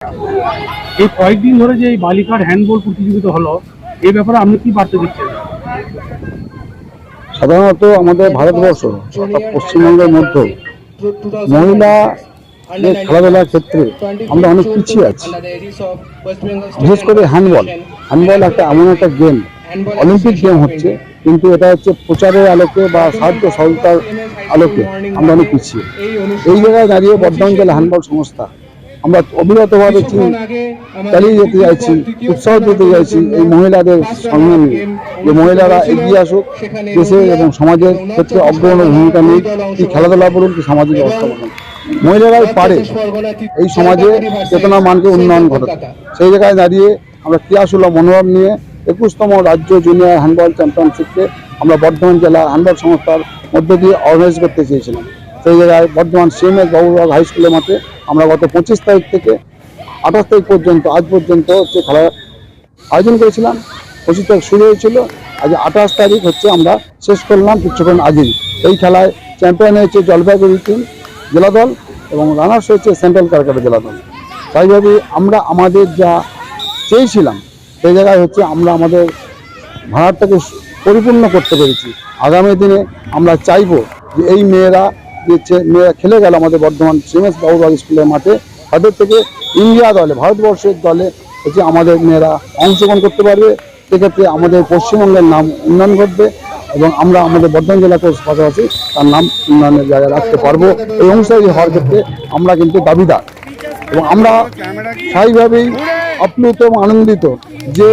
এই কয়েকদিন ধরে যে এই বালিকার হ্যান্ডবল প্রতিযোগিতা হলো, এই ব্যাপারে আপনি কি বার্তা দিচ্ছেন? সাধারণত আমাদের ভারতবর্ষ অর্থাৎ পশ্চিমবঙ্গের মধ্যে মহিলা খেলাধুলার ক্ষেত্রে আমরা অনেক পিছিয়ে আছি। বিশেষ করে হ্যান্ডবল একটা এমন একটা গেম, অলিম্পিক গেম হচ্ছে, কিন্তু এটা হচ্ছে প্রচারের আলোকে বা সাহায্য সহযোগিতার আলোকে আমরা অনেক পিছিয়ে। এই জায়গায় দাঁড়িয়ে বর্ধমান জেলা হ্যান্ডবল সংস্থা আমরা অবিরতভাবে চালিয়ে যেতে চাইছি, উৎসাহ দিতে চাইছি এই মহিলাদের সঙ্গে নিয়ে, যে মহিলারা এগিয়ে আসুক, দেশে এবং সমাজের ক্ষেত্রে অগ্রণী ভূমিকা নিয়ে, কি খেলাধুলা বলুন কি সামাজিক ব্যবস্থা বলুন, মহিলারাই পারে এই সমাজে চেতনা মানকে উন্নয়ন ঘটাতে। সেই জায়গায় দাঁড়িয়ে আমরা ক্রিয়াশীল মনোভাব নিয়ে 21তম রাজ্য জুনিয়র হ্যান্ডবল চ্যাম্পিয়নশিপকে আমরা বর্ধমান জেলা হ্যান্ডবল সংস্থার মধ্য দিয়ে অর্গানাইজ করতে চেয়েছিলাম। সেই জায়গায় বর্ধমান CMS বাবুবাগ হাই স্কুলের মাঠে আমরা গত 25 তারিখ থেকে 28 তারিখ পর্যন্ত আজ পর্যন্ত হচ্ছে খেলার আয়োজন করেছিলাম। 25 তারিখ শুরু হয়েছিল, আজ 28 তারিখ হচ্ছে আমরা শেষ করলাম কিছুক্ষণ আগেই। এই খেলায় চ্যাম্পিয়ন হয়েছে জলপাইগুড়ি টিম জেলা দল এবং রানার্স হয়েছে সেন্ট্রাল ক্যালকাটা জেলা দল। তাইভাবে আমরা আমাদের যা চেয়েছিলাম সেই জায়গায় হচ্ছে আমরা আমাদের ভাড়াটাকে পরিপূর্ণ করতে পেরেছি। আগামী দিনে আমরা চাইব যে এই মেয়েরা খেলে গেল আমাদের বর্ধমান CMS বাবুবাগ স্কুলের মাঠে, তাদের থেকে ইন্ডিয়া দলে ভারতবর্ষের দলে হচ্ছে আমাদের মেয়েরা অংশগ্রহণ করতে পারবে। সেক্ষেত্রে আমাদের পশ্চিমবঙ্গের নাম উন্নয়ন ঘটবে এবং আমরা আমাদের বর্ধমান জেলাকে পাশাপাশি তার নাম উন্নয়নের জায়গায় রাখতে পারবো। এই অংশীদারি হওয়ার ক্ষেত্রে আমরা কিন্তু দাবিদার এবং আমরা স্থায়ীভাবেই আপ্লুত এবং আনন্দিত যে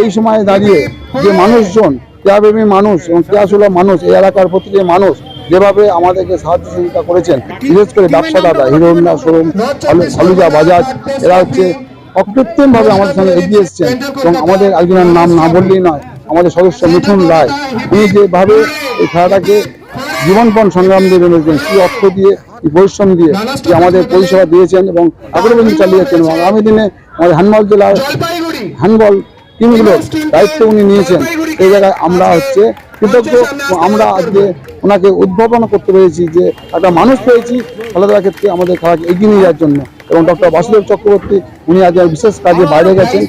এই সময়ে দাঁড়িয়ে যে মানুষজন, ক্রীড়াপ্রেমী মানুষ এবং ক্রীড়াশীল মানুষ, এই এলাকার প্রতিটি মানুষ যেভাবে আমাদেরকে সাহায্য সহযোগিতা করেছেন, বিশেষ করে ব্যবসাদাতা Hero Honda showroom, Saluja Bajaj, এরা হচ্ছে অকৃত্রিমভাবে আমাদের সঙ্গে এগিয়ে এসছেন এবং আমাদের একজনের নাম না বললেই নয়, আমাদের সদস্য মিঠুন রায়, উনি যেভাবে এই খেলাটাকে জীবনপণ সংগ্রাম দিয়ে বেঁধেছেন, কি অর্থ দিয়ে, কি পরিশ্রম দিয়ে যে আমাদের পরিষেবা দিয়েছেন এবং এখনো পর্যন্ত চালিয়ে যাচ্ছেন। এবং আগামী দিনে আমাদের হ্যান্ডবল জেলার হ্যান্ডবল টিমগুলোর দায়িত্ব উনি নিয়েছেন। এই জায়গায় আমরা হচ্ছে কৃতজ্ঞ। আমরা আজকে ওনাকে উদ্ভাবন করতে পেরেছি যে একটা মানুষ পেয়েছি খেলাধুলার ক্ষেত্রে আমাদের খেলাকে এগিয়ে নিয়ে যাওয়ার জন্য। এবং ডক্টর বাসুদেব চক্রবর্তী উনি আজ বিশেষ কাজে বাইরে গেছেন,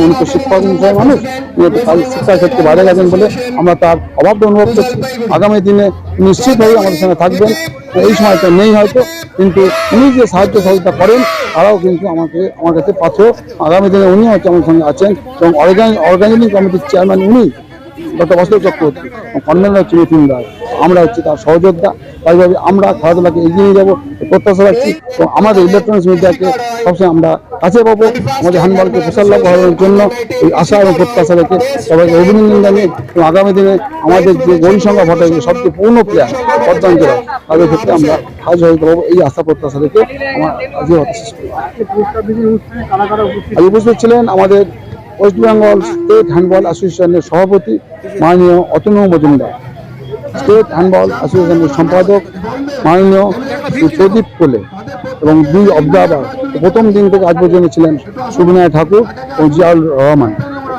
উনি তো শিক্ষক বিষয় মানুষ, উনি শিক্ষার ক্ষেত্রে বাইরে গেছেন বলে আমরা তার অভাবটা অনুভব করছি। আগামী দিনে নিশ্চিতভাবে আমাদের সঙ্গে থাকবেন। এই সময়টা নেই হয়তো, কিন্তু উনি যে সাহায্য সহযোগিতা করেন তারাও কিন্তু আমার কাছে পাত্র। আগামী দিনে উনি হচ্ছে আমার সঙ্গে আছেন এবং অর্গানাইজিং কমিটির চেয়ারম্যান উনি ডক্টর বাসুদেব চক্রবর্তী, কনভেনার হচ্ছে মিঠুন রায়। আমরা হচ্ছে তার সহযোদ্ধা। তাইভাবে আমরা খেলাধুলাকে এগিয়ে নিয়ে যাবো প্রত্যাশা রাখছি এবং আমাদের ইলেকট্রনিক্স মিডিয়াকে সবসময় আমরা কাছে পাবো। আমাদের হ্যান্ডবলকে প্রসার লাভ করার জন্য এই আশা এবং প্রত্যাশা রেখে সবাইকে অভিনন্দন জানিয়ে এবং আগামী দিনে আমাদের যে গরিব সংখ্যা ভোটে সবচেয়ে পূর্ণ প্লেয়ার বর্ধমান জেলায়, তাদের ক্ষেত্রে আমরা সাহায্য হতে পারবো। এই আশা প্রত্যাশা রেখে আমার আজকে কথা শেষ করি। আজ উপস্থিত ছিলেন আমাদের ওয়েস্ট বেঙ্গল স্টেট হ্যান্ডবল অ্যাসোসিয়েশনের সভাপতি মাননীয় অতনু মজুমদার, স্টেট হ্যান্ডবল অ্যাসোসিয়েশনের সম্পাদক মাননীয় প্রদীপ কোলে এবং 2 অবজারভার প্রথম দিন থেকে আজ পর্যন্ত ছিলেন সুবিনয় ঠাকুর এবং জিয়াউল রহমান।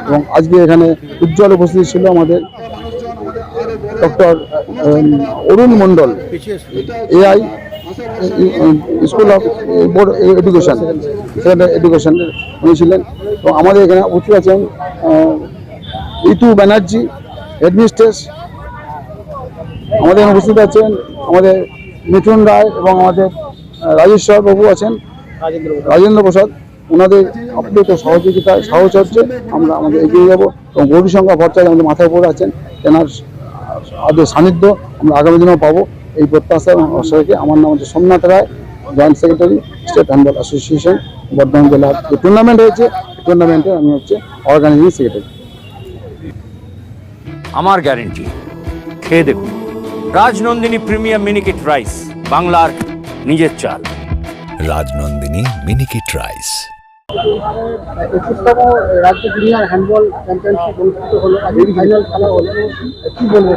এবং আজকে এখানে উজ্জ্বল উপস্থিত ছিল আমাদের doctor Arun Mondal, AI school of board education এডুকেশনের উনি ছিলেন। এবং আমাদের এখানে উপস্থিত আছেন ঋতু ব্যানার্জি, হেডমিস্ট্রেস। আমাদের এখানে উপস্থিত আছেন আমাদের মিঠুন রায় এবং আমাদের রাজেশ্বর বাবু আছেন, রাজেন্দ্র প্রসাদ। ওনাদের আপ্লুত সহযোগিতায় সাহচর্যে আমরা আমাদের এগিয়ে যাবো এবং গৌরী সংখ্যা ভরসায় আমাদের মাথার উপরে আছেন, তেনার সান্নিধ্য আমরা আগামী দিনেও পাবো। এই প্রত্যাশা এবং আশা রেখে আমার নাম হচ্ছে Somnath Roy, joint secretary state handball association Bardhaman জেলার। যে টুর্নামেন্ট হয়েছে টুর্নামেন্টে আমি হচ্ছে অর্গানাইজিং সেক্রেটারি। আমার গ্যারেন্টি, খেয়ে দেখুন রাজনন্দিনী প্রিমিয়াম মিনিকেট রাইস, বাংলার নিজের চাল। রাজনন্দিনী মিনিকেট রাইস। 21তম রাজ্য জুনিয়র হ্যান্ডবল চ্যাম্পিয়নশিপ অনুষ্ঠিত হলো, ফাইনাল খেলা হলো, কি বলবো?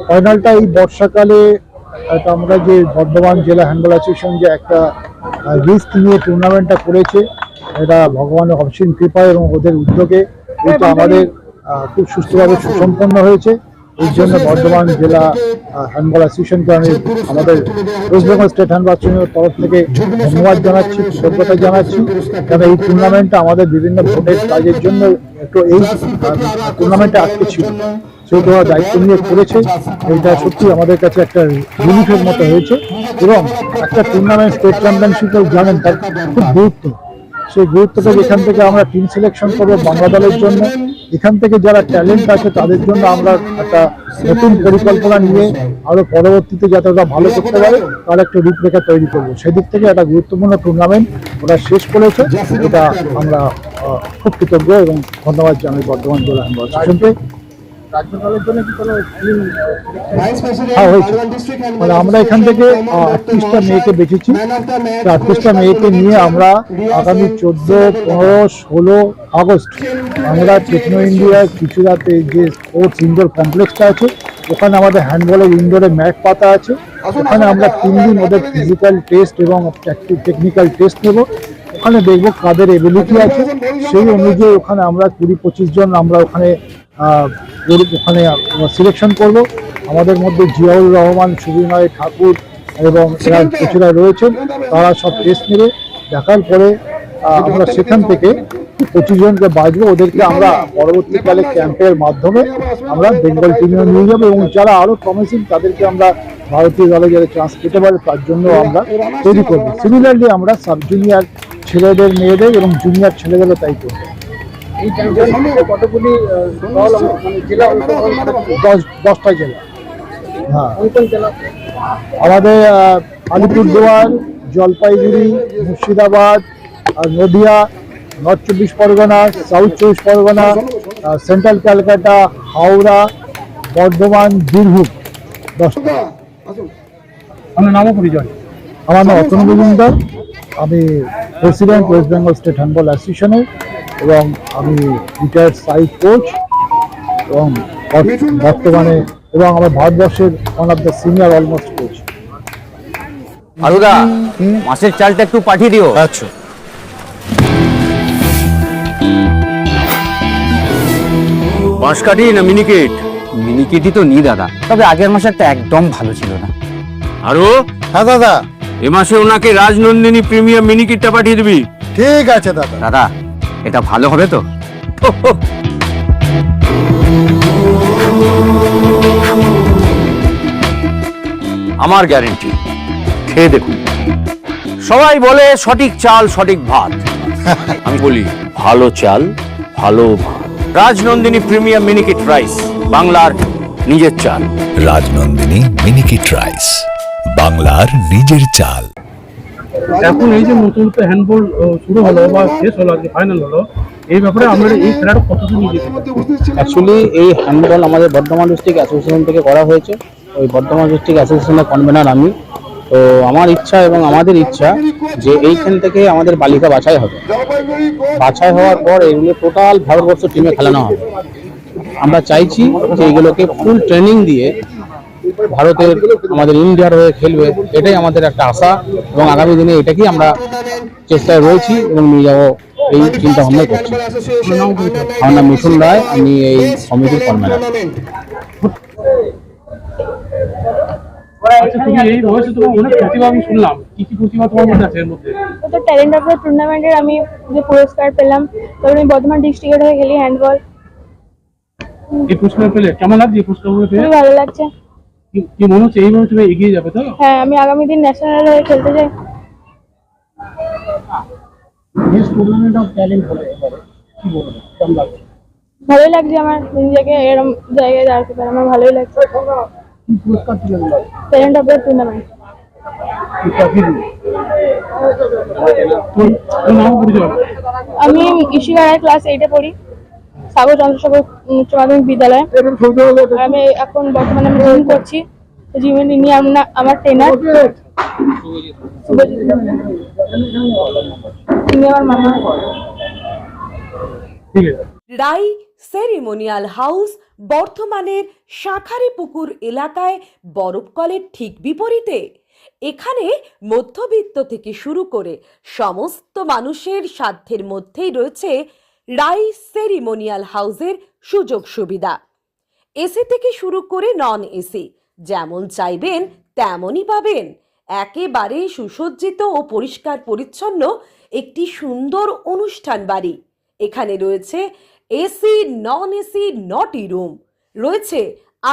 ফাইনালটা এই বর্ষাকালে আমরা যে বর্ধমান জেলা হ্যান্ডবল অ্যাসোসিয়েশন যে একটা রিস্ক নিয়ে টুর্নামেন্টটা করেছে, এটা ভগবানের অসীম কৃপায় এবং ওদের উদ্যোগে এটা আমাদের খুব সুষ্ঠুভাবে সুসম্পন্ন হয়েছে। এর জন্য বর্ধমান জেলা হ্যান্ডবল অ্যাসোসিয়েশনকে আমি আমাদের ওয়েস্ট বেঙ্গল স্টেট হ্যান্ডবল অ্যাসোসিয়েশনের তরফ থেকে ধন্যবাদ জানাচ্ছি, কৃতজ্ঞতা জানাচ্ছি। কারণ এই টুর্নামেন্টটা আমাদের বিভিন্ন ভোটের কাজের জন্য একটু এই টুর্নামেন্টে আটকে ছিল, সেটা দায়িত্ব নিয়ে করেছে। এটা সত্যি আমাদের কাছে একটা রিলিফের মতো হয়েছে। এবং একটা টুর্নামেন্ট স্টেট চ্যাম্পিয়নশিপে জানেন তার খুব গুরুত্ব, সেই গুরুত্বটা যেখান থেকে আমরা টিম সিলেকশন করবো বাংলা দলের জন্য, এখান থেকে যারা ট্যালেন্ট আছে তাদের জন্য আমরা একটা নতুন পরিকল্পনা নিয়ে আরো পরবর্তীতে যাতে ওরা ভালো করতে পারে তার একটা রূপরেখা তৈরি করবো। সেদিক থেকে একটা গুরুত্বপূর্ণ টুর্নামেন্ট ওরা শেষ করেছে, এটা আমরা খুব কৃতজ্ঞ এবং ধন্যবাদ জানাই বর্ধমান জেলা হ্যান্ডবল অ্যাসোসিয়েশনকে। রাজ্য দলের জন্য কি কোনো টিম হ্যাঁ হয়েছে, মানে আমরা এখান থেকে 38টা মেয়েকে বেছেছি। 38টা মেয়েকে নিয়ে আমরা আগামী 14, 15, 16 আগস্ট আমরা টেকনো ইন্ডিয়ার কিছুরাতে যে স্পোর্টস ইনডোর কমপ্লেক্সটা আছে ওখানে আমাদের হ্যান্ডবলের ইনডোরে ম্যাট পাতা আছে। ওখানে আমরা 3 দিন ওদের ফিজিক্যাল টেস্ট এবং টেকনিক্যাল টেস্ট নেব। ওখানে দেখবো কাদের এবিলিটি আছে, সেই অনুযায়ী ওখানে আমরা 20-25 জন আমরা ওখানে সিলেকশন করব। আমাদের মধ্যে জিয়াউর রহমান, সুবিনয় ঠাকুর এবং এরা কিছুরা রয়েছেন, তারা সব টেস্ট নেবে। দেখার পরে আমরা সেখান থেকে 25 জনকে বাঁচবো, ওদেরকে আমরা পরবর্তীকালে ক্যাম্পের মাধ্যমে আমরা বেঙ্গল টিমে নিয়ে যাবো এবং যারা আরও প্রমিসিং তাদেরকে আমরা ভারতীয় দলে যারা চান্স পেতে পারে তার জন্য আমরা তৈরি করবো। সিমিলারলি আমরা সাব জুনিয়র ছেলেদের, মেয়েদের এবং জুনিয়র ছেলেদেরও তাই করবো। এই চ্যাম্পিয়নশিপে কতগুলি দল মানে জেলা অংশগ্রহণ করে? 10টা জেলা। হ্যাঁ, কোন কোন জেলা? আমাদের Alipurduar, Jalpaiguri, Murshidabad, Nadia, north 24 Pargana, south 24 Pargana, central Calcutta, Howrah, Bardhaman, Birbhum. 10টা। আমার নামও পরিচয়। আমার নাম অতনু মজুমদার, আমি president West Bengal state handball অ্যাসোসিয়েশনের এবং আমি রিটায়ার্ড সাইড কোচ এবং বর্তমানে এবং আমার ভারতবর্ষের one of the senior almost coach. আলুদা, মাছের চালটা একটু পাঠিয়ে দিও। আচ্ছা, বাঁশকাঠি না মিনিকেট? মিনিকেটই তো নি দাদা, তবে আগের মাসেরটা একদম ভালো ছিল না। আরো হ্যাঁ দাদা, এ মাসে ওনাকে রাজনন্দিনী প্রিমিয়াম মিনিকেটটা পাঠিয়ে দিবি। ঠিক আছে দাদা। দাদা এটা ভালো হবে তো? আমার গ্যারেন্টি, খেয়ে দেখুন। সবাই বলে সঠিক চাল সঠিক ভাত, আমি বলি ভালো চাল ভালো ভাত। রাজনন্দিনী প্রিমিয়াম মিনিকেট রাইস, বাংলার নিজের চাল। রাজনন্দিনী মিনিকিট রাইস, বাংলার নিজের চাল। এখন এই যে নতুন হ্যান্ডবল শুরু হলো বা শেষ হলো, আজকে ফাইনাল হলো, এই ব্যাপারে আমরা এই খেলাটা কতদিন নিয়ে যেতে পারি? অ্যাকচুয়ালি এই হ্যান্ডবল আমাদের বর্ধমান ডিস্ট্রিক্ট অ্যাসোসিয়েশন থেকে করা হয়েছে। ওই বর্ধমান ডিস্ট্রিক্ট অ্যাসোসিয়েশনের কনভেনার আমি। তো আমার ইচ্ছা এবং আমাদের ইচ্ছা যে এইখান থেকে আমাদের বালিকা বাছাই হবে। বাছাই হওয়ার পর এগুলো টোটাল ভারতবর্ষ টিমে খেলানো হবে। আমরা চাইছি যে এগুলোকে ফুল ট্রেনিং দিয়ে ভারতের আমাদের ইন্ডিয়ার হয়ে খেলবে, এটাই আমাদের একটা আশা এবং আগামী দিনে এটাকেই আমরা চেষ্টায় রয়েছি এবং নিয়ে যাবো এই চিন্তা ভাবনা করছি। আমার নাম মিঠুন রায়, আমি এই কমিটির কনভেনার। আচ্ছা, তুমি এই বয়সে তোমার অনেক প্রতিভা আমি শুনলাম, কি কি প্রতিভা তোমার মধ্যে আছে এর মধ্যে? তো ট্যালেন্ট অফ দ্য টুর্নামেন্টের আমি যে পুরস্কার পেলাম, তারপর আমি বর্ধমান ডিস্ট্রিক্টের হয়ে খেলি হ্যান্ডবল। এই পুরস্কার পেলে কেমন লাগছে? এই পুরস্কারগুলো পেয়ে খুবই ভালো লাগছে। কি মনে হচ্ছে এইভাবে তুমি এগিয়ে যাবে তো? হ্যাঁ, আমি আগামী দিন ন্যাশনাল হয়ে খেলতে চাই। নেক্সট টুর্নামেন্ট অফ ট্যালেন্ট হলে এবারে কি বলবো, কেমন লাগছে? ভালোই লাগছে, আমার নিজেকে এরকম জায়গায় দাঁড়াতে পারে আমার ভালোই লাগছে। কি পুরস্কার তুলে দিল? Talent of the tournament. তোর নাম পরিচয়? আমি ইশিগাড়ায় ক্লাস 8-এ পড়ি, সাগর চন্দ্রশেখর উচ্চ মাধ্যমিক বিদ্যালয়ে। আমি এখন বর্তমানে আমি জিম করছি। জিমে নিয়ে আমার ট্রেনার তিনি আমার মামা। ঠিক আছে। রাই সেরিমোনিয়াল হাউস বর্ধমানের শাঁখারীপুকুর এলাকায় বরফকলের ঠিক বিপরীতে। এখানে মধ্যবিত্ত থেকে শুরু করে সমস্ত মানুষের সাধ্যের মধ্যেই রয়েছে রাই সেরিমোনিয়াল হাউসের সুযোগ সুবিধা। এসি থেকে শুরু করে নন এসি যেমন চাইবেন তেমনই পাবেন। একেবারে সুসজ্জিত ও পরিষ্কার পরিচ্ছন্ন একটি সুন্দর অনুষ্ঠান বাড়ি। এখানে রয়েছে এসি, নন এসি, নটি রুম, রয়েছে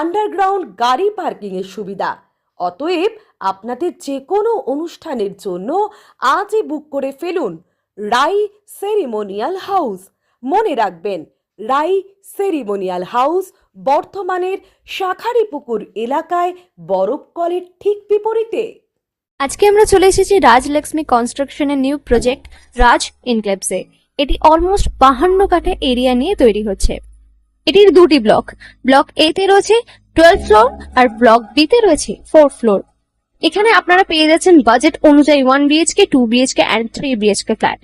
আন্ডারগ্রাউন্ড গাড়ি পার্কিং এর সুবিধা। অতএব আপনাদের যে কোনো অনুষ্ঠানের জন্য আজই বুক করে ফেলুন রাই সেরিমোনিয়াল হাউস। মনে রাখবেন, রাই সেরিমোনিয়াল হাউস বর্ধমানের শাঁখারীপুকুর এলাকায় বরফকলের ঠিক বিপরীতে। আজকে আমরা চলে এসেছি রাজলক্ষ্মী কনস্ট্রাকশনের নিউ প্রজেক্ট রাজ ইনক্লেভসে। এটি অলমোস্ট 52 কাঠা এরিয়া নিয়ে তৈরি হচ্ছে। এটির দুটি ব্লক, ব্লক এ তে রয়েছে 12 ফ্লোর আর ব্লক বি তে রয়েছে 4 ফ্লোর। এখানে আপনারা পেয়ে যাচ্ছেন বাজেট অনুযায়ী 1 BHK, 2 BHK and 3 BHK flat.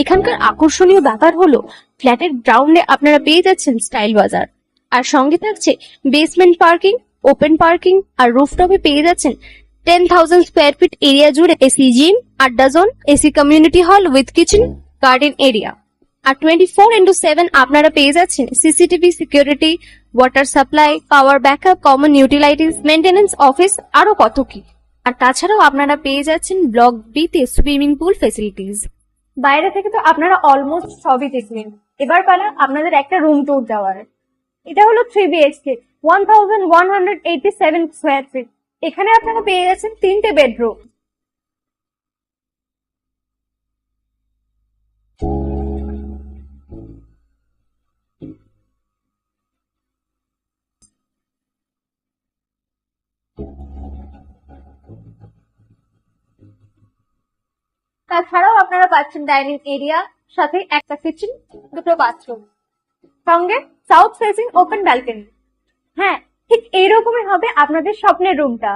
এখানকার আকর্ষণীয় ব্যাপার হলো ফ্ল্যাটের গ্রাউন্ডে আপনারা পেয়ে যাচ্ছেন স্টাইল বাজার, আর সঙ্গে থাকছে বেসমেন্ট পার্কিং, ওপেন পার্কিং, আর রুফটপে পেয়ে যাচ্ছেন 10,000 স্কোয়ার ফিট এরিয়া জুড়ে এসি জিম, আড্ডা zone, AC community hall with kitchen, garden area. আর 24/7 আপনারা পেয়ে যাচ্ছেন CCTV security, water supply, power backup, common utilities, maintenance office, আরো কত কি। আর তাছাড়াও আপনারা পেয়ে যাচ্ছেন ব্লক বি তে সুইমিং পুল ফেসিলিটিস। বাইরে থেকে তো আপনারা অলমোস্ট সবই দেখলেন, এবার পালা আপনাদের একটা রুম ট্যুর দেওয়ার। এটা হলো 3 বিএইচকে, 1187 স্কোয়ার ফিট। এখানে আপনারা পেয়ে যাচ্ছেন 3টে বেডরুম। তাছাড়াও আপনারা পাচ্ছেন ডাইনিং এরিয়া, সাথে একটা কিচেন, 2টো বাথরুম, সঙ্গে সাউথ ফেসিং ওপেন ব্যালকনি। হ্যাঁ, ঠিক এইরকমই হবে আপনাদের স্বপ্নের রুমটা।